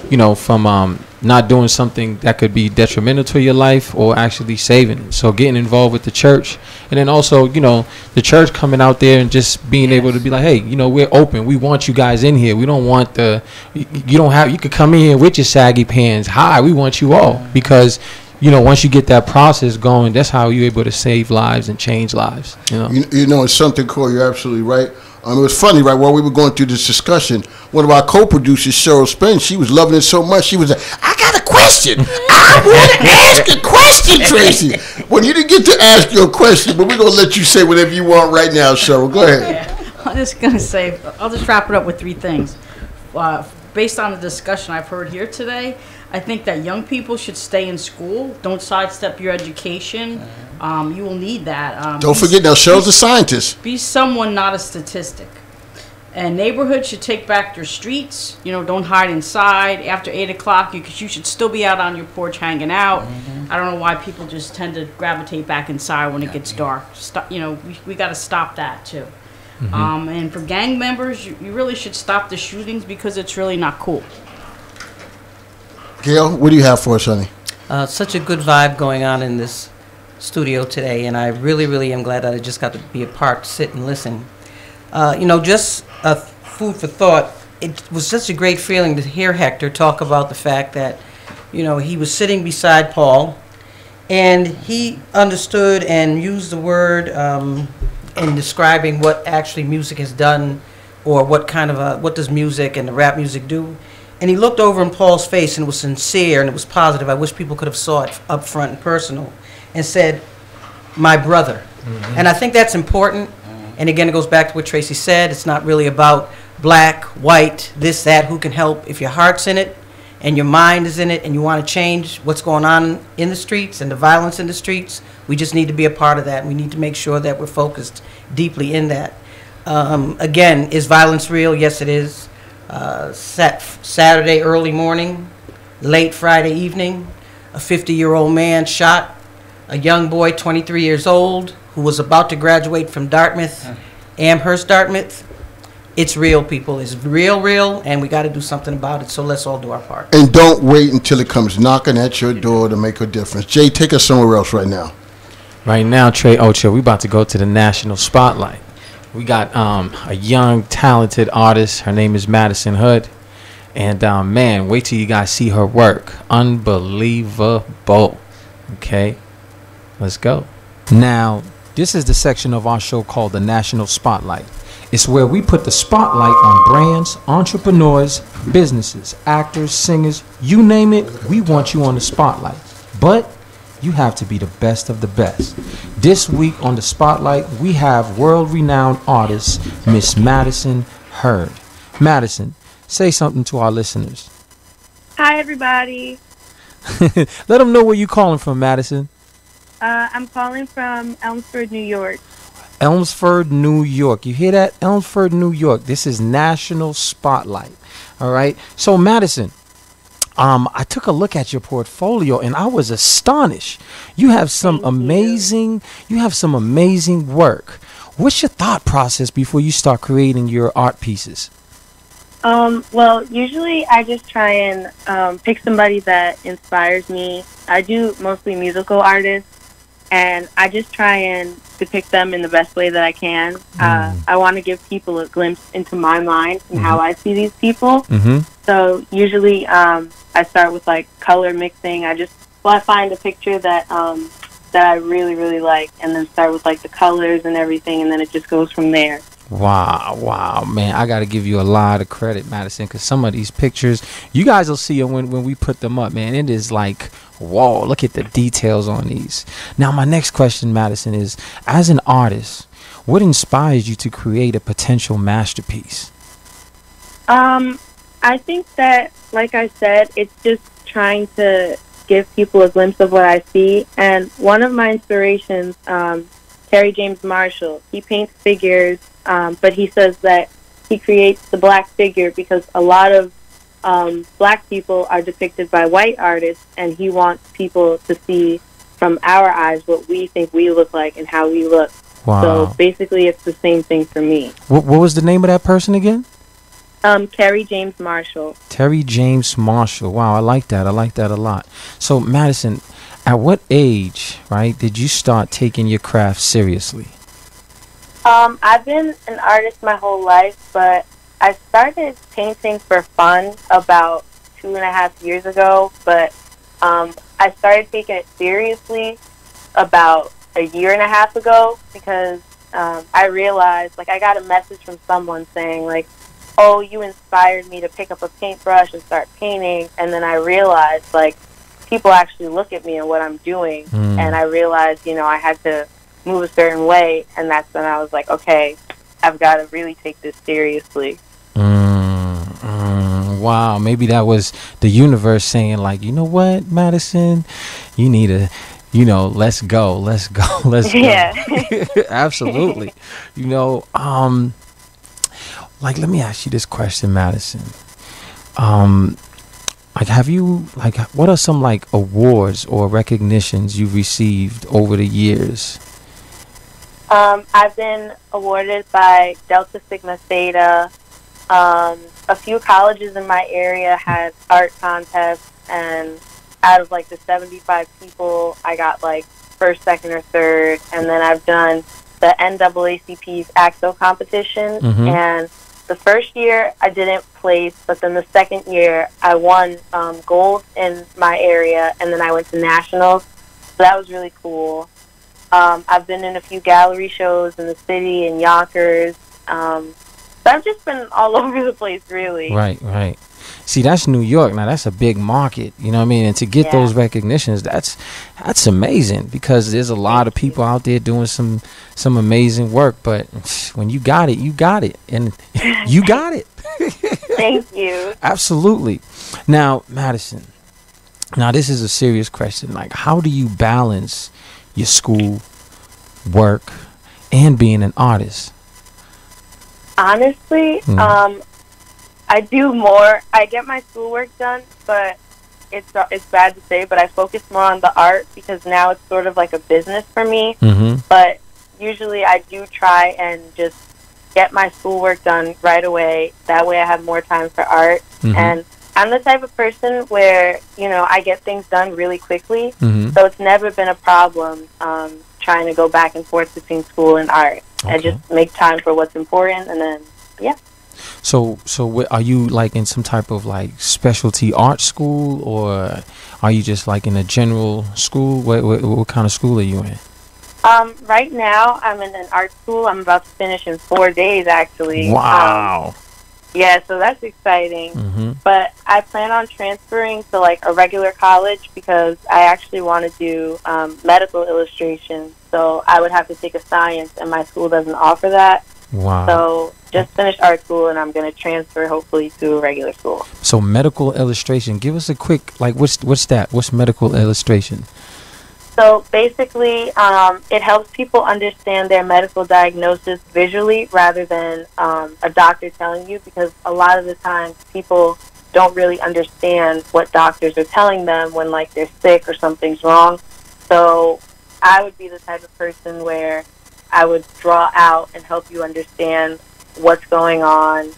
you know, from not doing something that could be detrimental to your life or actually saving it. So getting involved with the church, and then also, you know, the church coming out there and just being able to be like, hey, you know, we're open. We want you guys in here. We don't want you could come in here with your saggy pants. Hi, we want you all, because, you know, once you get that process going, that's how you're able to save lives and change lives. You know, it's something, Corey, you're absolutely right. It was funny, right, while we were going through this discussion, one of our co-producers, Cheryl Spence, she was loving it so much, she was like, I got a question. I want to ask a question, Tracy. Well, you didn't get to ask your question, but we're going to let you say whatever you want right now, Cheryl. Go ahead. Yeah. I'm just going to say, I'll just wrap it up with three things. Based on the discussion I've heard here today, I think that young people should stay in school. Don't sidestep your education. You will need that. Don't forget, now Cheryl's a scientist. Be someone, not a statistic. And neighborhoods should take back their streets. You know, don't hide inside. After 8 o'clock, you should still be out on your porch hanging out. I don't know why people just tend to gravitate back inside when it gets dark. Stop, you know, we got to stop that too. And for gang members, you really should stop the shootings because it's really not cool. Gail, what do you have for us, honey? Such a good vibe going on in this studio today, and I really, really am glad that I just got to be a part, sit and listen. You know, just food for thought. It was such a great feeling to hear Hector talk about the fact that, you know, he was sitting beside Paul, and he understood and used the word in describing what actually music has done, or what kind of what does music and the rap music do. And he looked over in Paul's face, and it was sincere and it was positive. I wish people could have saw it up front and personal, and said, "My brother." And I think that's important. And again, it goes back to what Tracy said. It's not really about black, white, this, that, who can help. If your heart's in it and your mind is in it and you want to change what's going on in the streets and the violence in the streets, we just need to be a part of that. We need to make sure that we're focused deeply in that. Again, is violence real? Yes, it is. Saturday early morning, late Friday evening, a 50-year-old man shot a young boy, 23 years old, who was about to graduate from Dartmouth, Amherst, Dartmouth. It's real, people. It's real, and we got to do something about it, so let's all do our part. And don't wait until it comes knocking at your door to make a difference. Jay, take us somewhere else right now. Right now, Trey Ocho, we about to go to the national spotlight. We got a young, talented artist. Her name is Madison Hood. And, man, wait till you guys see her work. Unbelievable. Okay, let's go. Now, this is the section of our show called the National Spotlight. It's where we put the spotlight on brands, entrepreneurs, businesses, actors, singers, you name it, we want you on the spotlight. But you have to be the best of the best. This week on the spotlight, we have world-renowned artist, Miss Madison Hurd. Madison, say something to our listeners. Hi, everybody. Let them know where you're calling from, Madison. I'm calling from Elmsford, New York. Elmsford, New York. You hear that? Elmsford, New York. This is National Spotlight. All right. So, Madison, I took a look at your portfolio and I was astonished. You have some amazing work. What's your thought process before you start creating your art pieces? Well, usually I just try and pick somebody that inspires me. I do mostly musical artists, and I just try and depict them in the best way that I can. I want to give people a glimpse into my mind and how I see these people. So usually I start with like color mixing. I find a picture that I really, really like, and then start with like the colors and everything, and then it just goes from there. Wow, man, I got to give you a lot of credit, Madison, because some of these pictures, you guys will see them when we put them up, man. It is like, whoa, look at the details on these. Now, my next question, Madison, is, as an artist, what inspires you to create a potential masterpiece? I think that, like I said, it's just trying to give people a glimpse of what I see. And one of my inspirations, Terry James Marshall, he paints figures, but he says that he creates the black figure because a lot of black people are depicted by white artists, and he wants people to see from our eyes what we think we look like and how we look. Wow. So basically it's the same thing for me. What was the name of that person again? Terry James Marshall. Terry James Marshall. Wow, I like that. I like that a lot. So, Madison, at what age, right, did you start taking your craft seriously? I've been an artist my whole life, but I started painting for fun about 2.5 years ago, but I started taking it seriously about 1.5 years ago because I realized, like, I got a message from someone saying, like, oh, you inspired me to pick up a paintbrush and start painting, and then I realized, like, people actually look at me and what I'm doing. And I realized, you know, I had to move a certain way, and that's when I was like, okay, I've got to really take this seriously. Wow, maybe that was the universe saying, like, you know what, Madison, you need to, you know, let's go. Let's go. Yeah. Absolutely. You know, like, let me ask you this question, Madison. Like, have you, like, what are some, like, awards or recognitions you've received over the years? I've been awarded by Delta Sigma Theta. A few colleges in my area had art contests, and out of like the 75 people, I got like first, second, or third. And then I've done the NAACP's AXO competition, and the first year I didn't place, but then the second year I won gold in my area, and then I went to nationals. So that was really cool. I've been in a few gallery shows in the city, in Yonkers. So I've just been all over the place, really. Right. See, that's New York. Now, that's a big market, you know what I mean? And to get those recognitions, that's amazing, because there's a lot of people out there doing some amazing work. But when you got it, you got it. And you got it. Thank you. Absolutely. Now, Madison, this is a serious question. Like, how do you balance your school, work, and being an artist? Honestly, I do more. I get my schoolwork done, but it's bad to say, but I focus more on the art because now it's sort of like a business for me. But usually I do try and just get my schoolwork done right away. That way I have more time for art. And I'm the type of person where, you know, I get things done really quickly. So it's never been a problem trying to go back and forth between school and art. I just make time for what's important, and then, So are you like in some type of like specialty art school, or are you just like in a general school? What kind of school are you in? Right now I'm in an art school. I'm about to finish in 4 days, actually. Wow. Yeah, so that's exciting. But I plan on transferring to like a regular college because I actually want to do medical illustration. So I would have to take a science, and my school doesn't offer that. Wow. So just finished art school, and I'm going to transfer hopefully to a regular school. So medical illustration, give us a quick, like, what's that? What's medical illustration? So basically, it helps people understand their medical diagnosis visually rather than a doctor telling you, because a lot of the time people don't really understand what doctors are telling them when, like, they're sick or something's wrong. So I would be the type of person where I would draw out and help you understand what's going on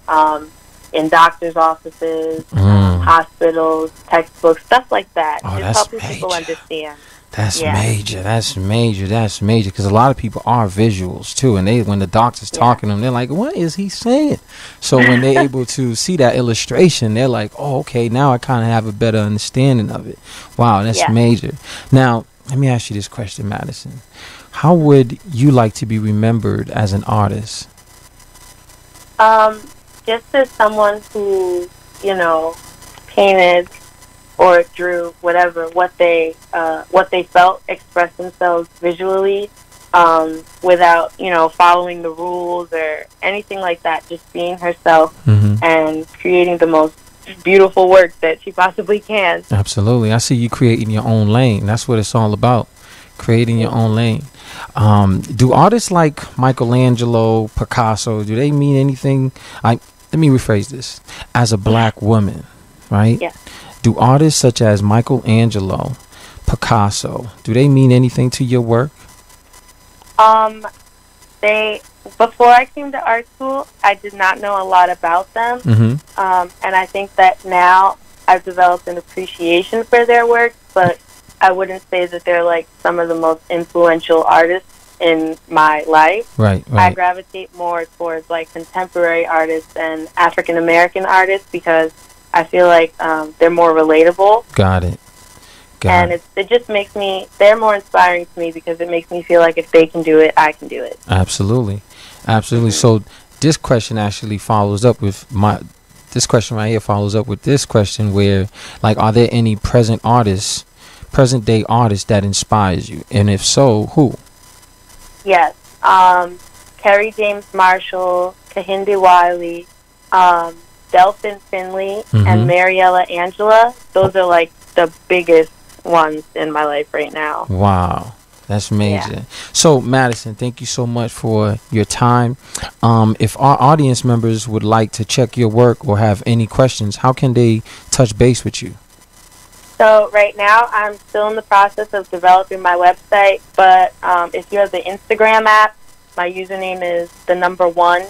in doctors' offices, hospitals, textbooks, stuff like that. Oh, just helping major. people understand. That's major. That's major. Because a lot of people are visuals too, and when the doctor's talking to them, they're like, "What is he saying?" So when they're able to see that illustration, they're like, "Oh, okay, now I kind of have a better understanding of it." Wow, that's major. Now, let me ask you this question, Madison. How would you like to be remembered as an artist? Just as someone who, you know, painted or drew whatever, what they felt, expressed themselves visually, without, you know, following the rules or anything like that. Just being herself and creating the most beautiful work that she possibly can. Absolutely. I see you creating your own lane. That's what it's all about. Creating your own lane. Do artists like Michelangelo, Picasso, do they mean anything? Let me rephrase this. As a black woman, right? Yeah. Do artists such as Michelangelo, Picasso, do they mean anything to your work? Before I came to art school, I did not know a lot about them. And I think that now I've developed an appreciation for their work, but I wouldn't say that they're like some of the most influential artists in my life. Right. I gravitate more towards like contemporary artists and African American artists because I feel like they're more relatable. Got it. It just makes they're more inspiring to me because it makes me feel like if they can do it, I can do it. Absolutely. So this question actually follows up with this question right here follows up with this question where, like, are there any present artists present day artist that inspires you? And if so, who? Yes. Kerry James Marshall, Kahinde Wiley, Delphin Finley, and Mariella Angela. Those are like the biggest ones in my life right now. Wow. That's amazing. Yeah. So, Madison, thank you so much for your time. If our audience members would like to check your work or have any questions, how can they touch base with you? So right now, I'm still in the process of developing my website, but if you have the Instagram app, my username is #1.madi,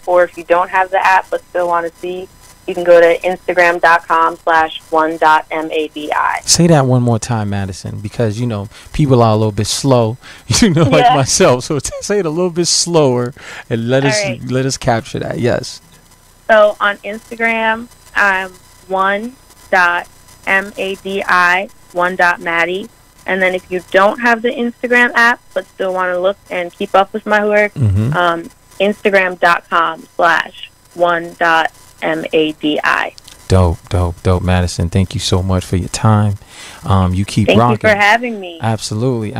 or if you don't have the app but still want to see, you can go to instagram.com/1.madi. Say that one more time, Madison, because, you know, people are a little bit slow, like myself. So say it a little bit slower and let us capture that. Yes. So on Instagram, I'm 1.madi, 1.maddie. And then if you don't have the Instagram app but still want to look and keep up with my work, Instagram.com/1.madi. Dope, Madison. Thank you so much for your time. You keep rocking. Thank you for having me. Absolutely.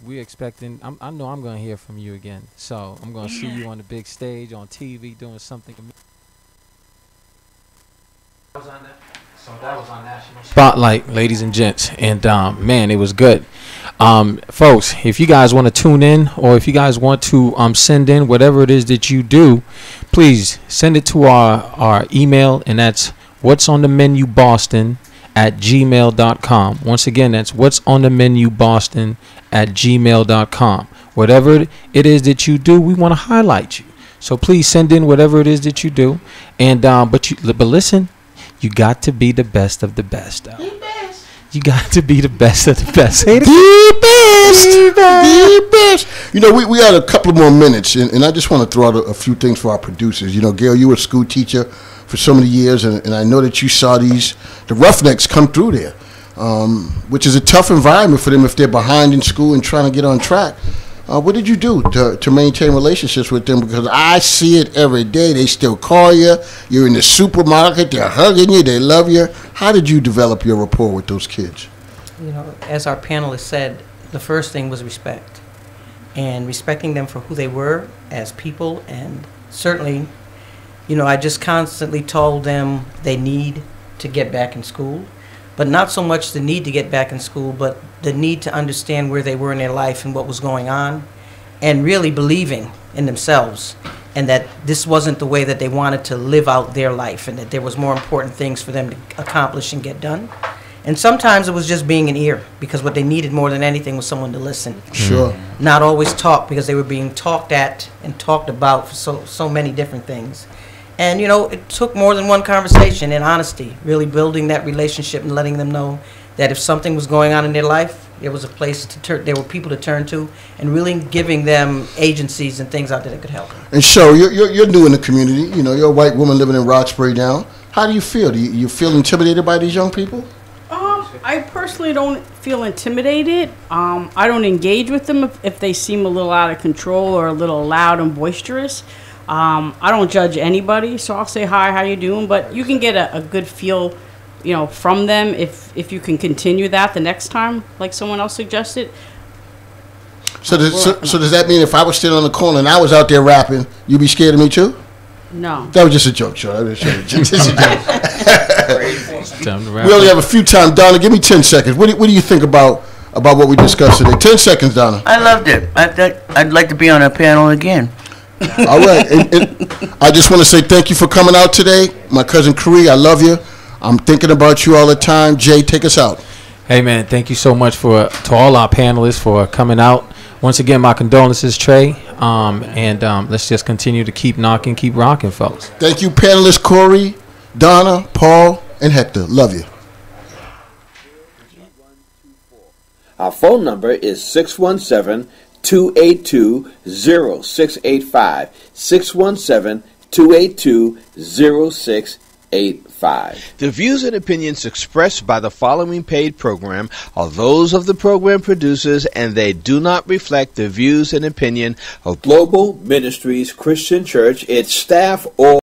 We're expecting. I know I'm going to hear from you again. So I'm going to see you on the big stage, on TV, doing something. So that was on National Spotlight, ladies and gents, and man, it was good. Folks, if you guys want to tune in, or if you guys want to send in whatever it is that you do, please send it to our email, and that's what'sonthemenuboston@gmail.com. Once again, that's what'sonthemenuboston@gmail.com. Whatever it is that you do, we want to highlight you. So please send in whatever it is that you do, and but listen. You got to be the best of the best, though. The best. You got to be the best of the best. Hey, the best. You know, we had a couple more minutes, and I just want to throw out a few things for our producers. You know, Gail, you were a school teacher for so many years, and I know that you saw the Roughnecks come through there, which is a tough environment for them if they're behind in school and trying to get on track. What did you do to maintain relationships with them? Because I see it every day. They still call you. You're in the supermarket. They're hugging you. They love you. How did you develop your rapport with those kids? You know, as our panelist said, the first thing was respect. And respecting them for who they were as people. And certainly, you know, I just constantly told them they need to get back in school. But not so much the need to get back in school, but the need to understand where they were in their life and what was going on, and really believing in themselves, and that this wasn't the way that they wanted to live out their life, and that there was more important things for them to accomplish and get done. And sometimes it was just being an ear, because what they needed more than anything was someone to listen. Sure. Not always talk, because they were being talked at and talked about for so many different things. And, you know, it took more than one conversation and honesty, really building that relationship and letting them know that if something was going on in their life, there was a place to turn, there were people to turn to, and really giving them agencies and things out there that could help them. And so you're new in the community. You know, you're a white woman living in Roxbury now. How do you feel? Do you feel intimidated by these young people? I personally don't feel intimidated. I don't engage with them if they seem a little out of control or a little loud and boisterous. I don't judge anybody, so I'll say hi, how you doing? But you can get a good feel, you know, from them if you can continue that the next time, like someone else suggested. So does that mean if I was standing on the corner and I was out there rapping, you'd be scared of me too? No. That was just a joke, Sean. Just a joke. We only have a few time. Donna, give me 10 seconds. What do you think about what we discussed today? 10 seconds, Donna. I loved it. I'd like to be on a panel again. All right. And I just want to say thank you for coming out today. My cousin Cree, I love you. I'm thinking about you all the time. Jay, take us out. Hey, man, thank you so much to all our panelists for coming out. Once again, my condolences, Trey. And let's just continue to keep knocking, keep rocking, folks. Thank you, panelists Corey, Donna, Paul, and Hector. Love you. Our phone number is 617-282-0685. 617-282-0685. The views and opinions expressed by the following paid program are those of the program producers, and they do not reflect the views and opinion of Global Ministries Christian Church, its staff, or